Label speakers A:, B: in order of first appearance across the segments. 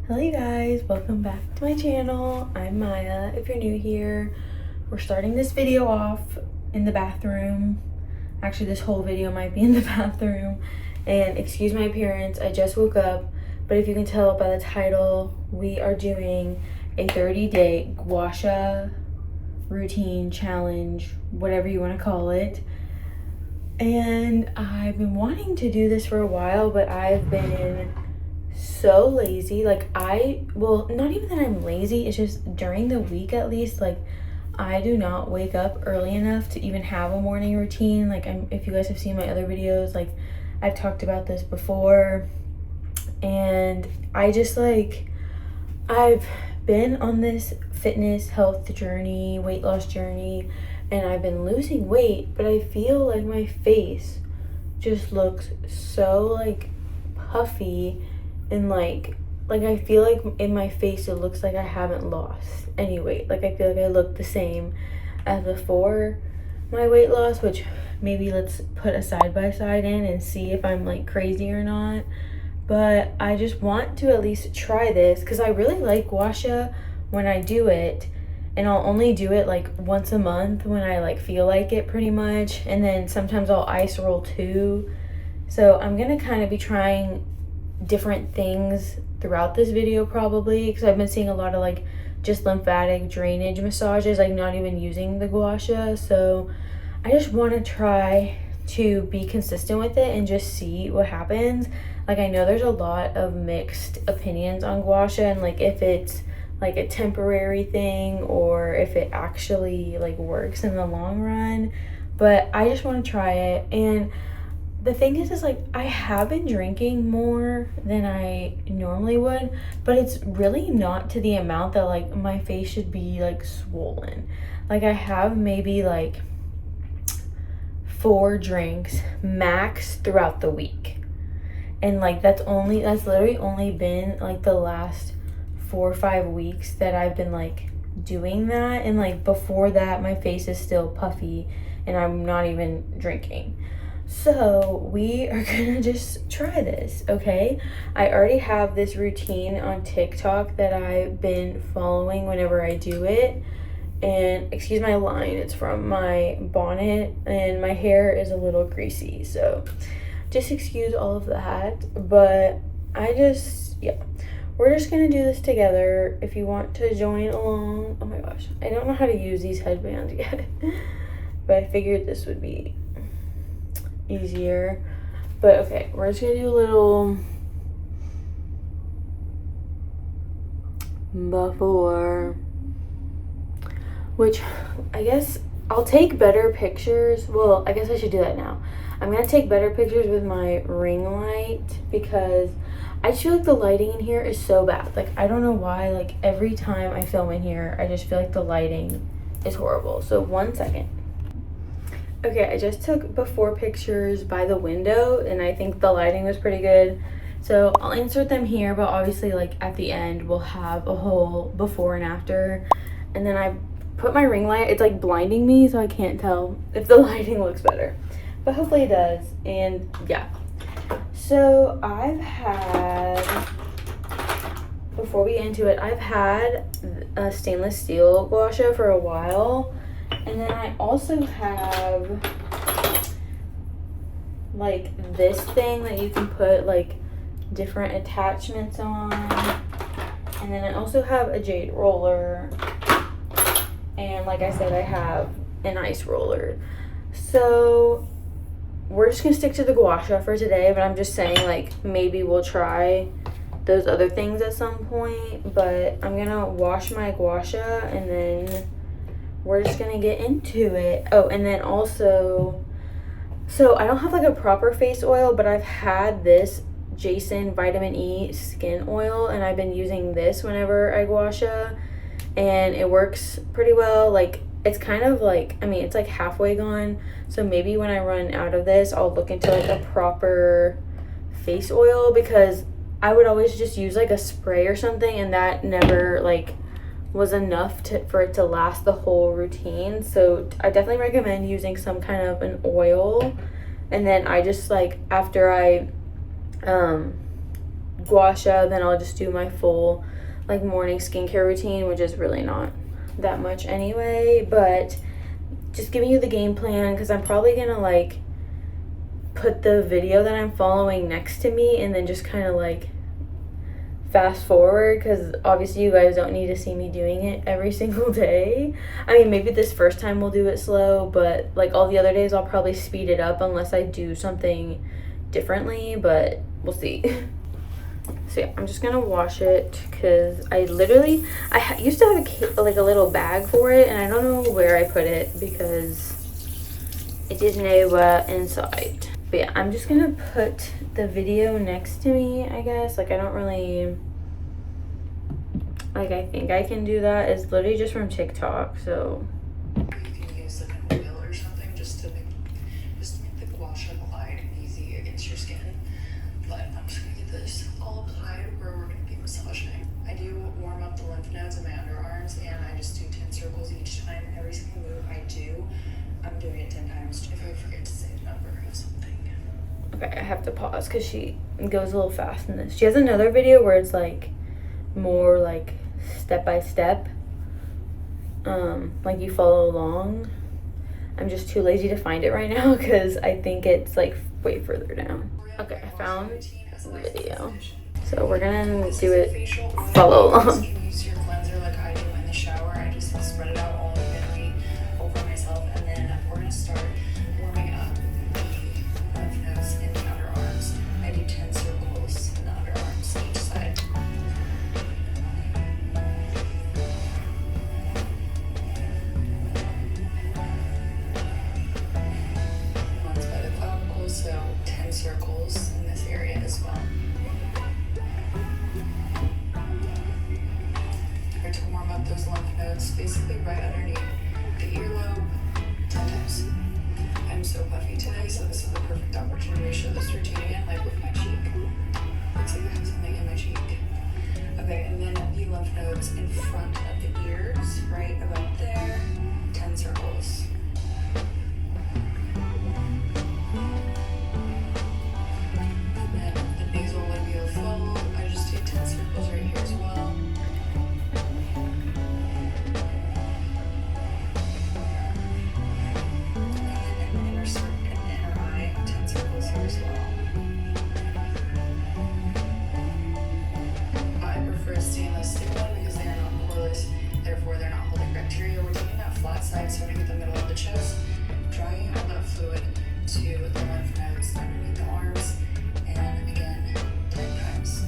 A: Hello you guys, welcome back to my channel. I'm Maya. If you're new here, we're starting this video off in the bathroom. Actually, this whole video might be in the bathroom. And excuse my appearance, I just woke up. But if you can tell by the title, we are doing a 30-day Gua Sha routine challenge, whatever you want to call it. And I've been wanting to do this for a while, but I've been so lazy. Not even that I'm lazy, it's just during the week at least, like I do not wake up early enough to even have a morning routine. If you guys have seen my other videos, like I've talked about this before, and I've been on this fitness health journey, weight loss journey, and I've been losing weight, but I feel like my face just looks so like puffy, and like I feel like in my face it looks like I haven't lost any weight. Like I feel like I look the same as before my weight loss, which maybe let's put a side by side in and see if I'm like crazy or not. But I just want to at least try this because I really like Gua Sha when I do it, and I'll only do it like once a month when I like feel like it pretty much, and then sometimes I'll ice roll too. So I'm gonna kind of be trying different things throughout this video probably, because I've been seeing a lot of like just lymphatic drainage massages, like not even using the Gua Sha. So I just want to try to be consistent with it and just see what happens. Like I know there's a lot of mixed opinions on Gua Sha, and like if it's like a temporary thing or if it actually like works in the long run, but I just want to try it. And the thing is like I have been drinking more than I normally would, but it's really not to the amount that like my face should be like swollen. Like I have maybe like 4 drinks max throughout the week, and like that's literally only been like the last 4 or 5 weeks that I've been like doing that, and like before that my face is still puffy and I'm not even drinking. So we are gonna just try this, okay? I already have this routine on TikTok that I've been following whenever I do it. And excuse my line, it's from my bonnet and my hair is a little greasy, so just excuse all of that. But we're just gonna do this together. If you want to join along, oh my gosh, I don't know how to use these headbands yet, but I figured this would be easier. But okay, we're just gonna do a little before, which I guess I'll take better pictures. Well, I guess I should do that now. I'm gonna take better pictures with my ring light because I just feel like the lighting in here is so bad. Like I don't know why, like every time I film in here I just feel like the lighting is horrible. So 1 second. Okay, I just took before pictures by the window and I think the lighting was pretty good. So I'll insert them here, but obviously like at the end we'll have a whole before and after. And then I put my ring light, it's like blinding me so I can't tell if the lighting looks better. But hopefully it does. And yeah. So I've had, before we get into it, I've had a stainless steel Gua Sha for a while. And then I also have like this thing that you can put like different attachments on. And then I also have a jade roller. And like I said, I have an ice roller. So we're just gonna stick to the Gua Sha for today, but I'm just saying like maybe we'll try those other things at some point. But I'm gonna wash my Gua Sha and then we're just gonna get into it. Oh, and then also, so I don't have like a proper face oil, but I've had this Jason vitamin E skin oil, and I've been using this whenever I Gua Sha, and it works pretty well. Like it's kind of like, I mean, it's like halfway gone, so maybe when I run out of this I'll look into like a proper face oil, because I would always just use like a spray or something, and that never like was enough for it to last the whole routine. So I definitely recommend using some kind of an oil. And then I just like, after I Gua Sha, then I'll just do my full like morning skincare routine, which is really not that much anyway, but just giving you the game plan because I'm probably gonna like put the video that I'm following next to me and then just kind of like fast forward, because obviously you guys don't need to see me doing it every single day. I mean, maybe this first time we'll do it slow, but like all the other days I'll probably speed it up unless I do something differently, but we'll see. So yeah, I'm just gonna wash it because I used to have like a little bag for it, and I don't know where I put it because it is nowhere inside. But yeah, I'm just gonna put the video next to me, I guess. Like, I don't really, like, I think I can do that. It's literally just from TikTok, so.
B: You can use like an oil or something just to make the gua sha glide easy against your skin. But I'm just gonna get this all applied where we're gonna be massaging. I do warm up the lymph nodes in my underarms, and I just do 10 circles each time. Every single move I do, I'm doing it 10 times. If I forget to say the number of something.
A: Okay, I have to pause because she goes a little fast in this. She has another video where it's like more like step by step. Like you follow along. I'm just too lazy to find it right now because I think it's like way further down. Okay, I found the video. So we're gonna do it, follow along.
B: You can use your cleanser like I do in the shower. I just spread it out all evenly over myself, and then we're gonna start warming up the lymph nodes in the underarms. I do 10 circles in the underarms each side. One's by the clavicles, so 10 circles in this area as well. To warm up those lymph nodes, basically right underneath the earlobe, 10 times. I'm so puffy today, so this is the perfect opportunity to show this routine again, like with my cheek. Looks like I have something in my cheek. Okay, and then the lymph nodes in front of the ears, right about there, 10 circles. And then the nasal labial fold, I just do 10 circles right here as well. Stainless steel one because they are not poreless, therefore they're not holding bacteria. We're taking that flat side starting at the middle of the chest, drying all that fluid to the lymph nodes underneath the arms, and again 10 times.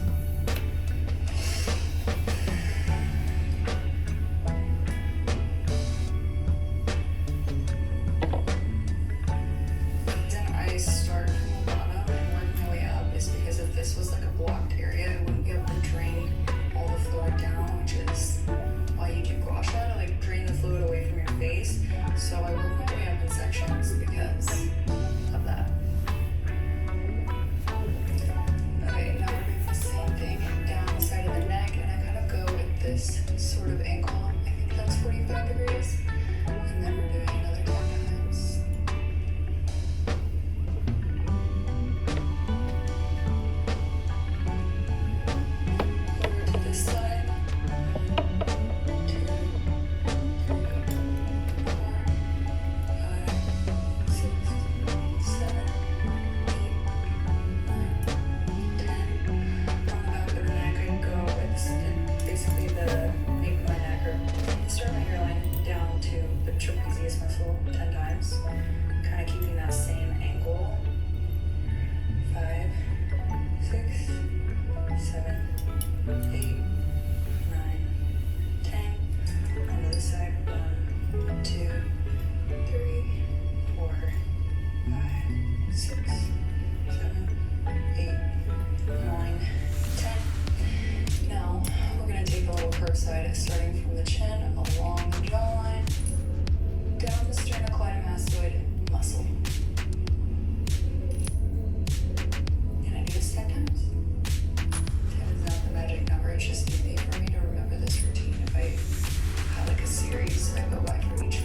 B: Then I start from the bottom and work my way up, is because if this was like a blocked area, I wouldn't be able to drain all the fluid down, which is why you do gua sha, to like drain the fluid away from your face. So I work my way up in sections because of that. Okay, now we're doing the same thing down the side of the neck, and I kind of go with this sort of angle. I think that's 45 degrees. And then we're doing another 10 times. This side. 1, 2, 3, 4, 5, 6, 7, 8, 9, 10. On the back of the neck, I go with basically the nape of my neck, or start my hairline down to the trapezius muscle 10 times. Kind of keeping that same angle. 5, 6, 7, 8, 9, 10. On the other side, 1, 2, 3, 4, 5, 6, 7, 8, 9, 10. Now we're gonna take a little curve side, starting from the chin along the jawline, down the sternocleidomastoid muscle. Can I do this 10 times? 10 is not the magic number, it's just easy for me to remember this routine. If I have like a series I go by for each.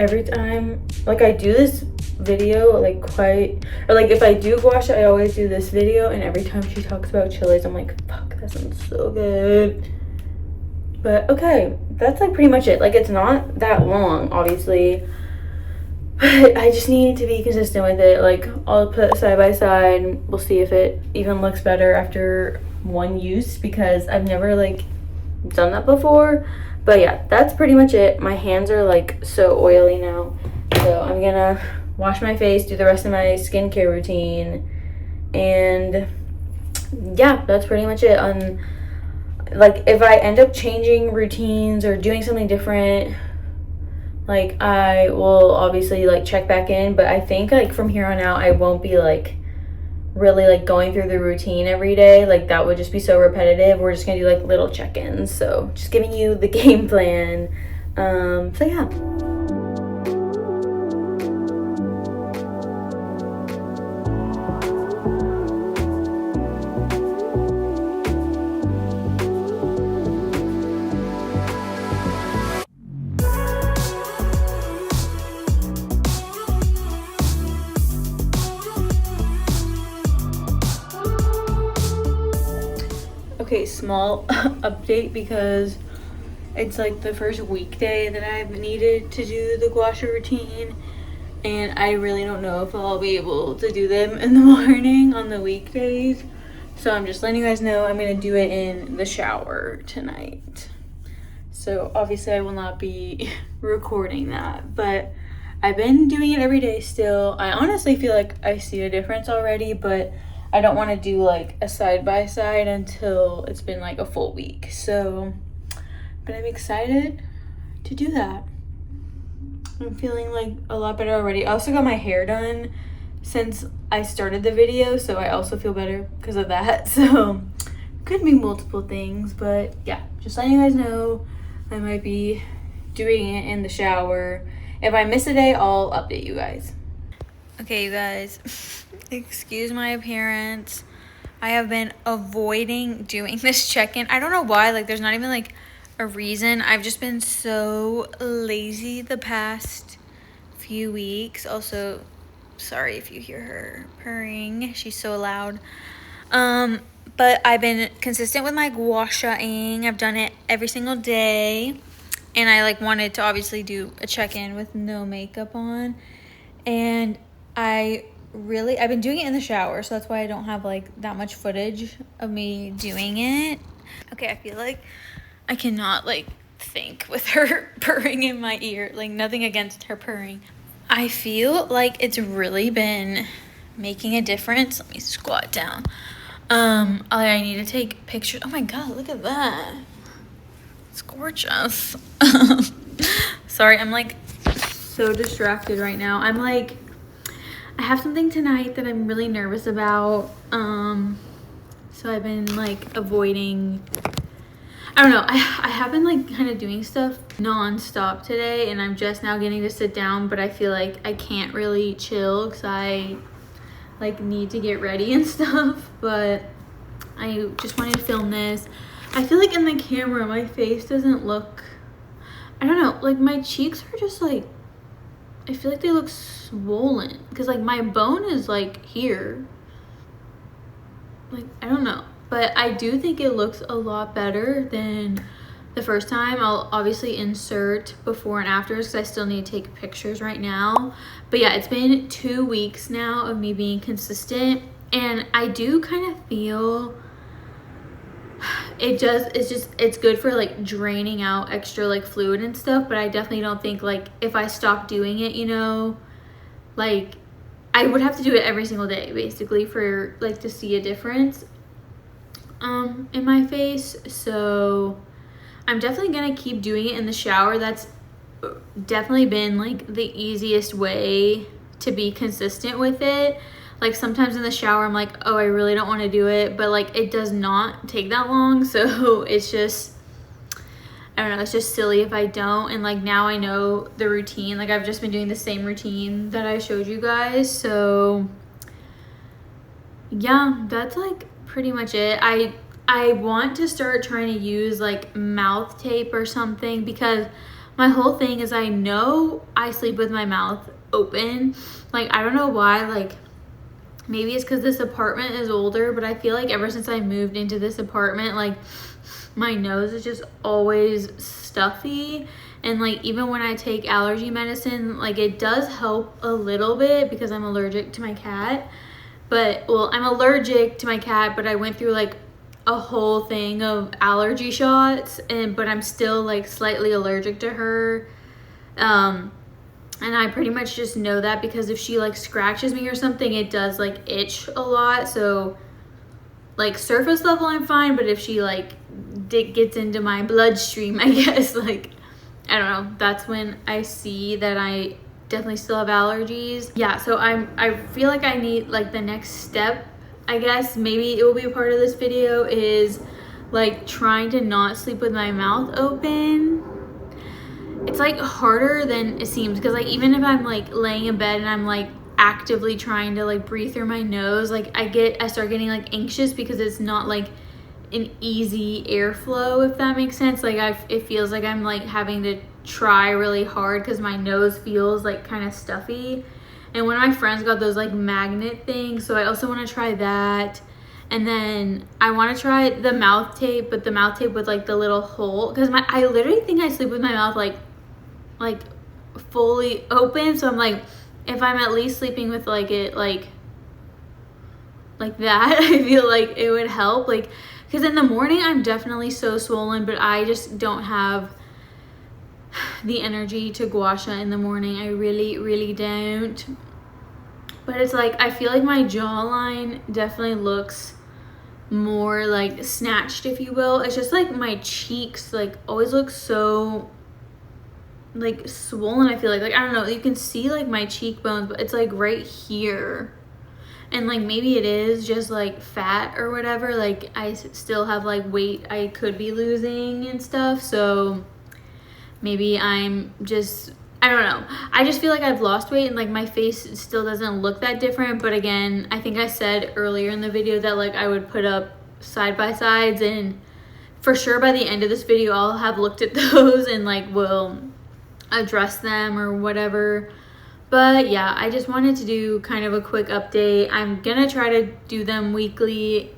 A: every time, like, I do this video, like, or like, if I do Gua Sha, I always do this video, and every time she talks about chilies, I'm like, fuck, that sounds so good. But okay, that's like pretty much it. Like, it's not that long, obviously, but I just need to be consistent with it. Like, I'll put it side by side. We'll see if it even looks better after one use, because I've never like done that before. But yeah, that's pretty much it. My hands are like so oily now, so I'm gonna wash my face, do the rest of my skincare routine, and yeah, that's pretty much it. Like, if I end up changing routines or doing something different, like, I will obviously like check back in, but I think like from here on out I won't be like really like going through the routine every day. Like, that would just be so repetitive. We're just gonna do like little check-ins, so just giving you the game plan. So yeah. Okay, small update, because it's like the first weekday that I've needed to do the Gua Sha routine, and I really don't know if I'll be able to do them in the morning on the weekdays. So I'm just letting you guys know I'm gonna do it in the shower tonight. So obviously I will not be recording that, but I've been doing it every day still. I honestly feel like I see a difference already, but I don't want to do like a side by side until it's been like a full week. So, but I'm excited to do that. I'm feeling like a lot better already. I also got my hair done since I started the video, so I also feel better because of that. So, could be multiple things, but yeah, just letting you guys know I might be doing it in the shower. If I miss a day, I'll update you guys. Okay, you guys, excuse my appearance. I have been avoiding doing this check-in. I don't know why, like, there's not even like a reason. I've just been so lazy the past few weeks. Also, sorry if you hear her purring. She's so loud. But I've been consistent with my gua sha-ing. I've done it every single day. And I like wanted to obviously do a check-in with no makeup on. And I've been doing it in the shower, so that's why I don't have like that much footage of me doing it. Okay, I feel like I cannot like think with her purring in my ear. Like, nothing against her purring. I feel like it's really been making a difference. Let me squat down. I need to take pictures. Oh my god, look at that. It's gorgeous. Sorry, I'm like so distracted right now. I'm like, I have something tonight that I'm really nervous about. So I've been like avoiding, I don't know, I have been like kind of doing stuff non-stop today, and I'm just now getting to sit down, but I feel like I can't really chill because I like need to get ready and stuff. But I just wanted to film this. I feel like in the camera my face doesn't look, I don't know, like my cheeks are just like, I feel like they look swollen because like my bone is like here. Like, I don't know, but I do think it looks a lot better than the first time. I'll obviously insert before and afters because I still need to take pictures right now. But yeah, it's been 2 weeks now of me being consistent, and I do kind of feel it's good for like draining out extra like fluid and stuff, but I definitely don't think like if I stop doing it, you know, like I would have to do it every single day basically for like to see a difference in my face. So I'm definitely gonna keep doing it in the shower. That's definitely been like the easiest way to be consistent with it. Like, sometimes in the shower I'm like, oh, I really don't want to do it, but like it does not take that long. So it's just, I don't know, it's just silly if I don't. And like now I know the routine. Like, I've just been doing the same routine that I showed you guys. So yeah, that's like pretty much it. I want to start trying to use like mouth tape or something, because my whole thing is I know I sleep with my mouth open. Like, I don't know why, like, maybe it's because this apartment is older, but I feel like ever since I moved into this apartment, like, my nose is just always stuffy. And like, even when I take allergy medicine, like, it does help a little bit because I'm allergic to my cat. But, well, I'm allergic to my cat, but I went through like a whole thing of allergy shots, but I'm still like slightly allergic to her. And I pretty much just know that because if she like scratches me or something, it does like itch a lot. So like, surface level I'm fine, but if she like gets into my bloodstream, I guess, like, I don't know, that's when I see that I definitely still have allergies. Yeah, so I feel like I need, like, the next step, I guess, maybe it will be a part of this video, is like trying to not sleep with my mouth open. It's like harder than it seems, because like, even if I'm like laying in bed and I'm like actively trying to like breathe through my nose, like I start getting like anxious because it's not like an easy airflow, if that makes sense. Like, it feels like I'm like having to try really hard because my nose feels like kind of stuffy. And one of my friends got those like magnet things, so I also want to try that. And then I want to try the mouth tape, but the mouth tape with like the little hole, because I literally think I sleep with my mouth like fully open. So I'm like, if I'm at least sleeping with like it like that, I feel like it would help. Like, because in the morning I'm definitely so swollen, but I just don't have the energy to gua sha in the morning. I really don't. But it's like, I feel like my jawline definitely looks more like snatched, if you will. It's just like my cheeks like always look so like swollen. I feel like I don't know, you can see like my cheekbones, but it's like right here. And like, maybe it is just like fat or whatever. Like, I still have like weight I could be losing and stuff. So maybe I'm just, I don't know. I just feel like I've lost weight and like my face still doesn't look that different. But again, I think I said earlier in the video that like I would put up side by sides, and for sure by the end of this video I'll have looked at those and like will address them or whatever. But yeah, I just wanted to do kind of a quick update. I'm gonna try to do them weekly,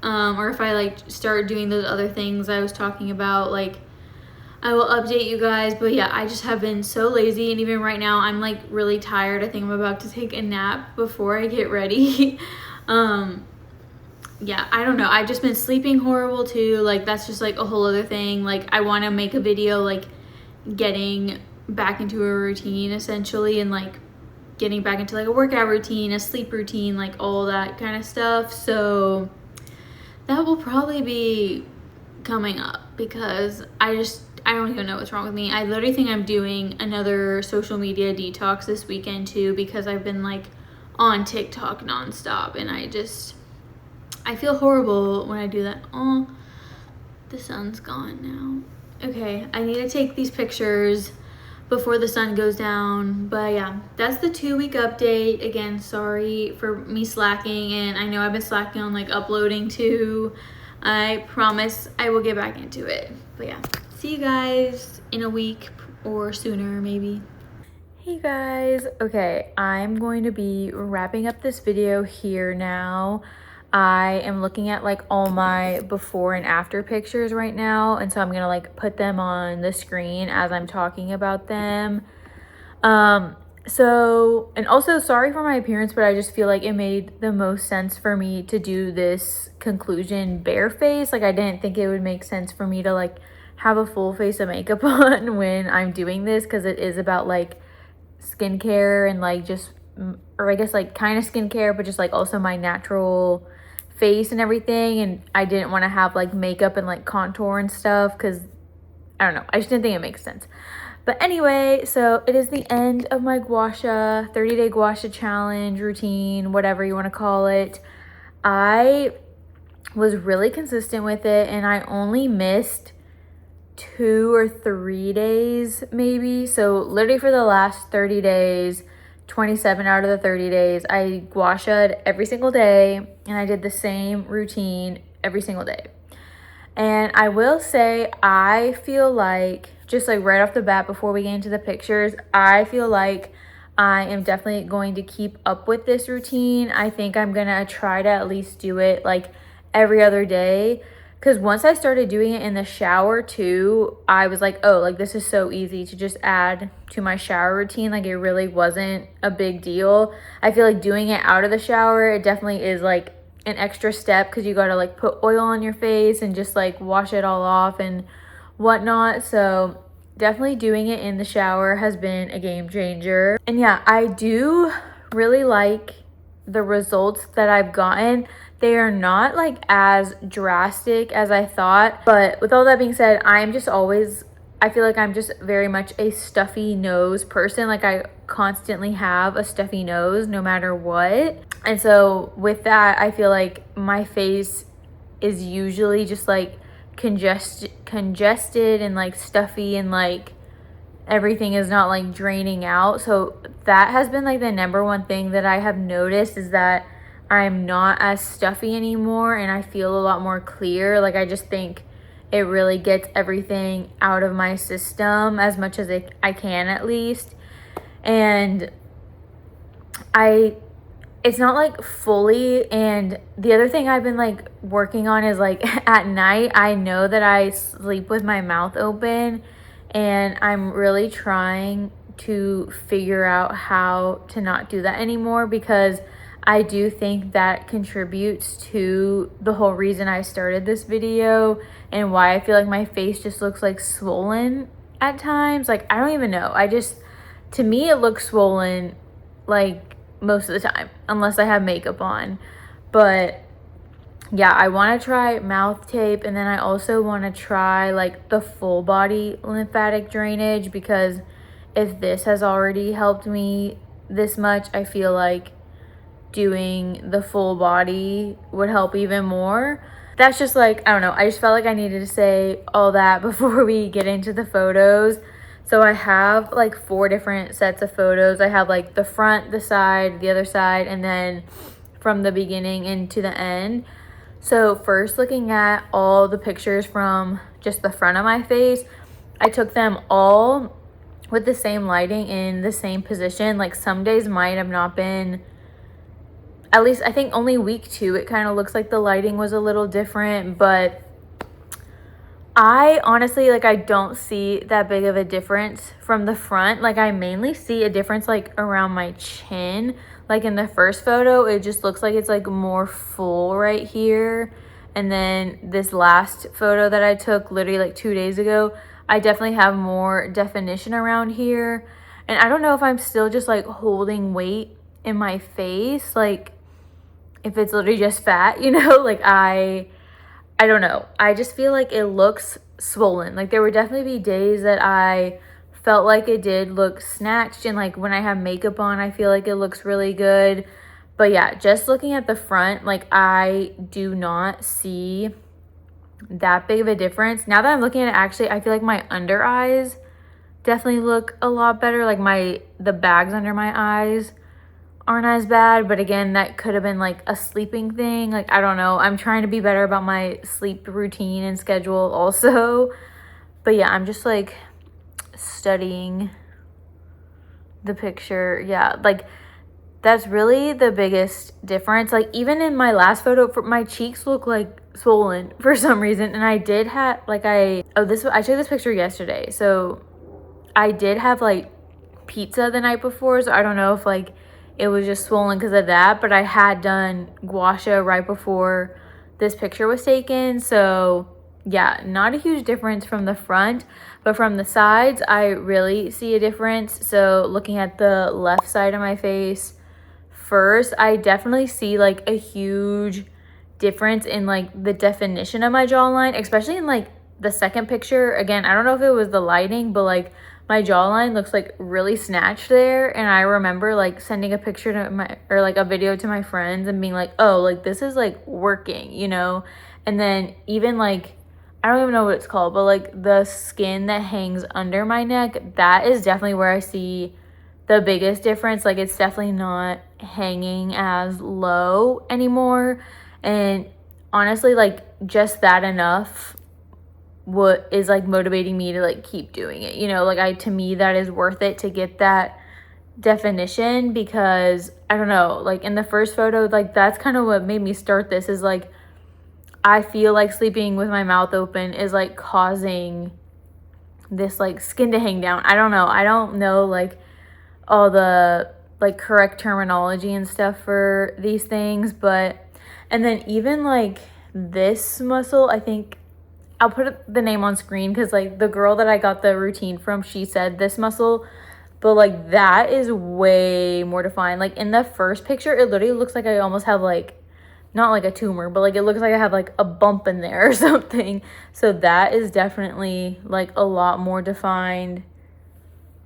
A: or if I like start doing those other things I was talking about, like, I will update you guys. But yeah, I just have been so lazy, and even right now I'm like really tired. I think I'm about to take a nap before I get ready. Yeah, I don't know, I've just been sleeping horrible too. Like, that's just like a whole other thing. Like, I want to make a video like getting back into a routine essentially, and like getting back into like a workout routine, a sleep routine, like all that kind of stuff. So that will probably be coming up, because I don't even know what's wrong with me. I literally think I'm doing another social media detox this weekend too, because I've been like on TikTok nonstop, and I feel horrible when I do that. Oh, the sun's gone now. Okay, I need to take these pictures before the sun goes down. But yeah, that's the 2-week update. Again, sorry for me slacking, and I know I've been slacking on like uploading too. I promise I will get back into it. But yeah, see you guys in a week or sooner maybe. Hey guys, okay, I'm going to be wrapping up this video here now. I am looking at like all my before and after pictures right now, and so I'm gonna like put them on the screen as I'm talking about them. So, and also sorry for my appearance, but I just feel like it made the most sense for me to do this conclusion bare face. Like, I didn't think it would make sense for me to like have a full face of makeup on when I'm doing this, because it is about like skincare and like just, or I guess like kind of skincare, but just like also my natural face and everything. And I didn't want to have like makeup and like contour and stuff, because I don't know, I just didn't think it makes sense. But anyway, so it is the end of my Gua Sha 30-day Gua Sha challenge routine, whatever you want to call it. I was really consistent with it, and I only missed 2 or 3 days maybe. So literally for the last 30 days, 27 out of the 30 days, I gua sha'd every single day, and I did the same routine every single day. And I will say, I feel like, just like right off the bat before we get into the pictures, I feel like I am definitely going to keep up with this routine. I think I'm gonna try to at least do it like every other day. Because once I started doing it in the shower too, I was like, oh, like this is so easy to just add to my shower routine. Like it really wasn't a big deal. I feel like doing it out of the shower, it definitely is like an extra step because you got to like put oil on your face and just like wash it all off and whatnot. So definitely doing it in the shower has been a game changer. And yeah, I do really like the results that I've gotten. They are not like as drastic as I thought, but with all that being said, I'm just always, I feel like I'm just very much a stuffy nose person. Like I constantly have a stuffy nose no matter what. And so with that, I feel like my face is usually just like congested and like stuffy, and like everything is not like draining out. So that has been like the number one thing that I have noticed, is that I'm not as stuffy anymore and I feel a lot more clear. Like I just think it really gets everything out of my system as much as I can, at least. And it's not like fully. And the other thing I've been like working on is like at night, I know that I sleep with my mouth open, and I'm really trying to figure out how to not do that anymore, because I do think that contributes to the whole reason I started this video and why I feel like my face just looks like swollen at times. Like I don't even know, to me it looks swollen like most of the time unless I have makeup on. But yeah, I want to try mouth tape, and then I also want to try like the full body lymphatic drainage, because if this has already helped me this much, I feel like doing the full body would help even more. That's just like, I don't know, I just felt like I needed to say all that before we get into the photos. So I have like 4 different sets of photos. I have like the front, the side, the other side, and then from the beginning into the end. So first, looking at all the pictures from just the front of my face, I took them all with the same lighting in the same position. Like some days might have not been, at least I think only week 2, it kind of looks like the lighting was a little different, but I honestly, like, I don't see that big of a difference from the front. Like, I mainly see a difference, like, around my chin. Like, in the first photo, it just looks like it's, like, more full right here. And then this last photo that I took literally, like, 2 days ago, I definitely have more definition around here. And I don't know if I'm still just, like, holding weight in my face. Like, if it's literally just fat, you know? Like, I don't know. I just feel like it looks swollen. Like there would definitely be days that I felt like it did look snatched, and like when I have makeup on, I feel like it looks really good. But yeah, just looking at the front, like I do not see that big of a difference. Now that I'm looking at it, actually, I feel like my under eyes definitely look a lot better. Like the bags under my eyes aren't as bad, but again, that could have been like a sleeping thing. Like I don't know, I'm trying to be better about my sleep routine and schedule also. But yeah, I'm just like studying the picture. Yeah, like that's really the biggest difference. Like even in my last photo, my cheeks look like swollen for some reason. And I did have like I took this picture yesterday, so I did have like pizza the night before, so I don't know if like it was just swollen because of that, but I had done Gua Sha right before this picture was taken. So yeah, not a huge difference from the front, but from the sides, I really see a difference. So looking at the left side of my face first, I definitely see like a huge difference in like the definition of my jawline, especially in like the second picture. Again, I don't know if it was the lighting, but like my jawline looks like really snatched there. And I remember like sending a picture to like a video to my friends and being like, oh, like this is like working, you know? And then even like, I don't even know what it's called, but like the skin that hangs under my neck, that is definitely where I see the biggest difference. Like it's definitely not hanging as low anymore. And honestly, like just that enough what is like motivating me to like keep doing it. You know, like to me that is worth it to get that definition, because I don't know, like in the first photo, like that's kind of what made me start this, is like I feel like sleeping with my mouth open is like causing this like skin to hang down. I don't know like all the like correct terminology and stuff for these things, but and then even like this muscle, I think I'll put the name on screen because like the girl that I got the routine from, she said this muscle, but like that is way more defined. Like in the first picture, it literally looks like I almost have like, not like a tumor, but like it looks like I have like a bump in there or something. So that is definitely like a lot more defined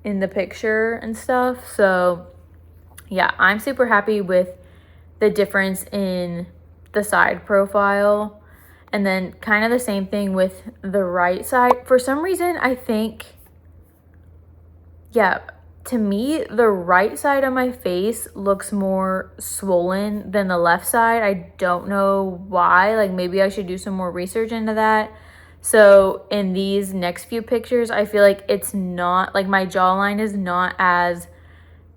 A: in the picture and stuff. So yeah, I'm super happy with the difference in the side profile. And then kind of the same thing with the right side. For some reason, I think, yeah, to me, the right side of my face looks more swollen than the left side. I don't know why. Like maybe I should do some more research into that. So in these next few pictures, I feel like it's not, like my jawline is not as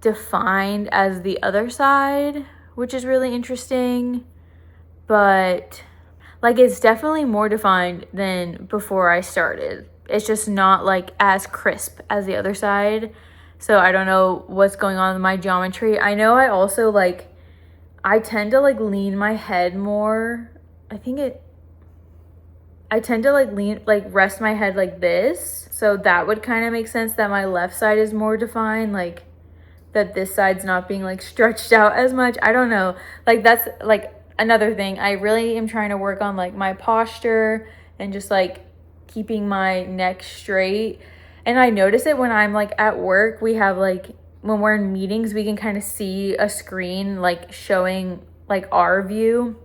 A: defined as the other side, which is really interesting. But like it's definitely more defined than before I started. It's just not like as crisp as the other side. So I don't know what's going on with my geometry. I know I also like, I tend to like lean my head more. I tend to like lean, like rest my head like this. So that would kind of make sense that my left side is more defined, like that this side's not being like stretched out as much. I don't know. Like that's like another thing. I really am trying to work on like my posture and just like keeping my neck straight. And I notice it when I'm like at work, we have like, when we're in meetings, we can kind of see a screen like showing like our view.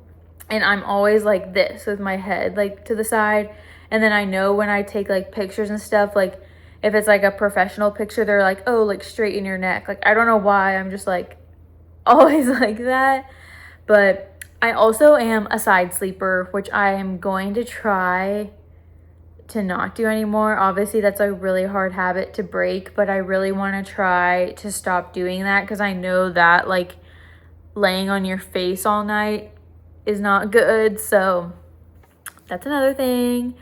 A: And I'm always like this with my head like to the side. And then I know when I take like pictures and stuff, like if it's like a professional picture, they're like, oh, like straighten your neck. Like, I don't know why, I'm just like always like that. But I also am a side sleeper, which I am going to try to not do anymore. Obviously, that's a really hard habit to break, but I really want to try to stop doing that because I know that like laying on your face all night is not good. So that's another thing.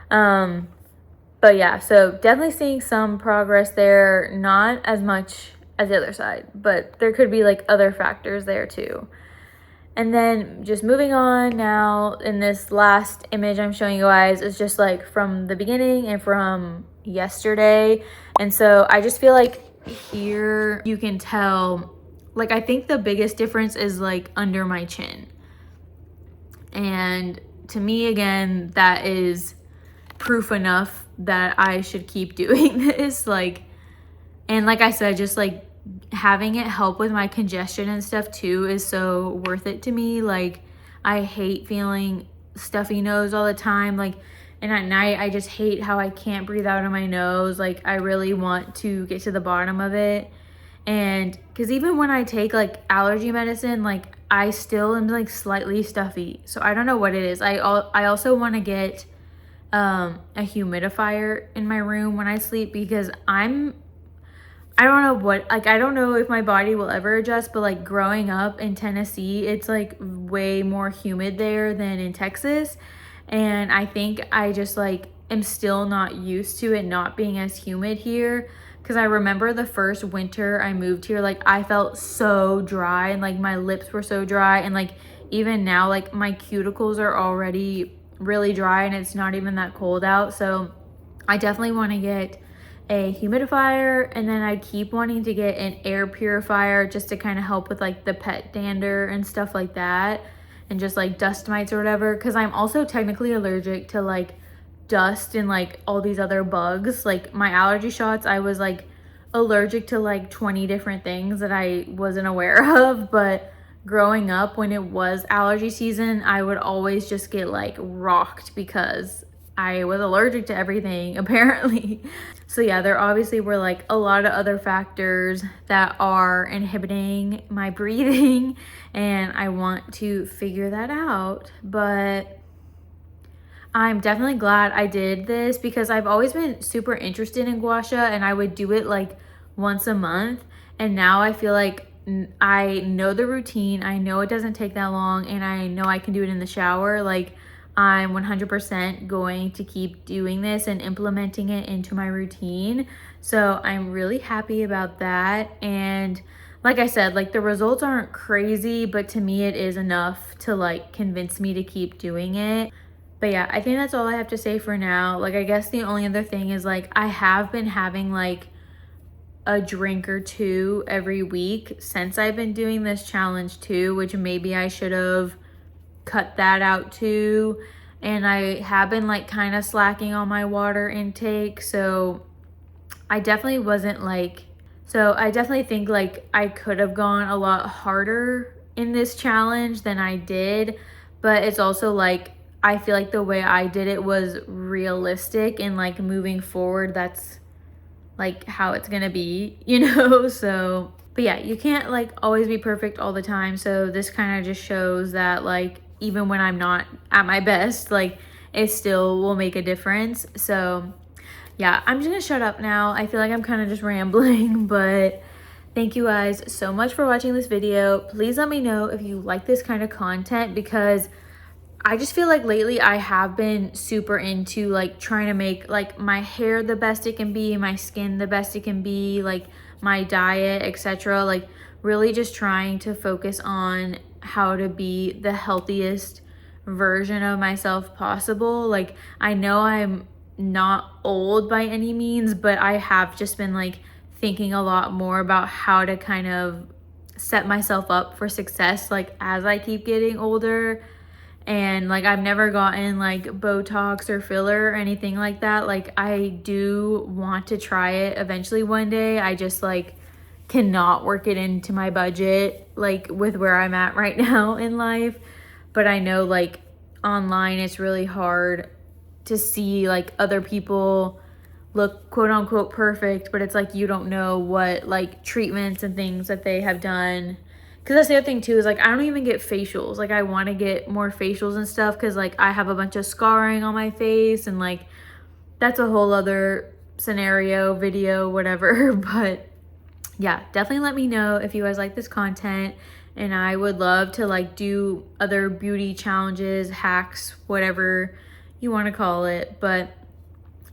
A: But yeah, so definitely seeing some progress there, not as much as the other side, but there could be like other factors there too. And then just moving on now, in this last image I'm showing you guys is just like from the beginning and from yesterday. And so I just feel like here you can tell, like I think the biggest difference is like under my chin. And to me, again, that is proof enough that I should keep doing this. Like, and like I said, just like having it help with my congestion and stuff too is so worth it to me. Like, I hate feeling stuffy nose all the time. Like, and at night, I just hate how I can't breathe out of my nose. Like, I really want to get to the bottom of it. And because even when I take like allergy medicine, like I still am like slightly stuffy. So I don't know what it is. I also want to get a humidifier in my room when I sleep, because I don't know what, like I don't know if my body will ever adjust, but like growing up in Tennessee, it's like way more humid there than in Texas. And I think I just like am still not used to it not being as humid here. Because I remember the first winter I moved here, like I felt so dry and like my lips were so dry. And like even now, like my cuticles are already really dry and it's not even that cold out. So I definitely want to get a humidifier, and then I keep wanting to get an air purifier just to kind of help with like the pet dander and stuff like that, and just like dust mites or whatever. Because I'm also technically allergic to like dust and like all these other bugs. Like my allergy shots, I was like allergic to like 20 different things that I wasn't aware of. But growing up, when it was allergy season, I would always just get like rocked because I was allergic to everything apparently. So yeah, there obviously were like a lot of other factors that are inhibiting my breathing, and I want to figure that out. But I'm definitely glad I did this because I've always been super interested in Gua Sha, and I would do it like once a month. And now I feel like I know the routine. I know it doesn't take that long, and I know I can do it in the shower. Like, I'm 100% going to keep doing this and implementing it into my routine. So I'm really happy about that. And like I said, like the results aren't crazy, but to me it is enough to like convince me to keep doing it. But yeah, I think that's all I have to say for now. Like, I guess the only other thing is like I have been having like a drink or two every week since I've been doing this challenge too, which maybe I should have cut that out too. And I have been like kind of slacking on my water intake. I definitely wasn't like, so I definitely think like I could have gone a lot harder in this challenge than I did. But it's also like, I feel like the way I did it was realistic, and like moving forward, that's like how it's gonna be, you know? So, but yeah, you can't like always be perfect all the time. So this kind of just shows that like even when I'm not at my best, like it still will make a difference. So yeah, I'm just gonna shut up now. I feel like I'm kind of just rambling, but thank you guys so much for watching this video. Please let me know if you like this kind of content, because I just feel like lately I have been super into like trying to make like my hair the best it can be, my skin the best it can be, like my diet, etc. Like really just trying to focus on how to be the healthiest version of myself possible. Like, I know I'm not old by any means, but I have just been like thinking a lot more about how to kind of set myself up for success like as I keep getting older. And like I've never gotten like Botox or filler or anything like that. Like, I do want to try it eventually one day. I just like cannot work it into my budget like with where I'm at right now in life. But I know like online it's really hard to see like other people look quote unquote perfect, but it's like you don't know what like treatments and things that they have done. Because that's the other thing too, is like I don't even get facials. Like, I want to get more facials and stuff because like I have a bunch of scarring on my face, and like that's a whole other scenario, video, whatever. But yeah, definitely let me know if you guys like this content, and I would love to like do other beauty challenges, hacks, whatever you want to call it. But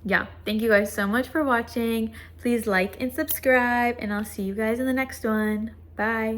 A: yeah, thank you guys so much for watching. Please like and subscribe, and I'll see you guys in the next one. Bye.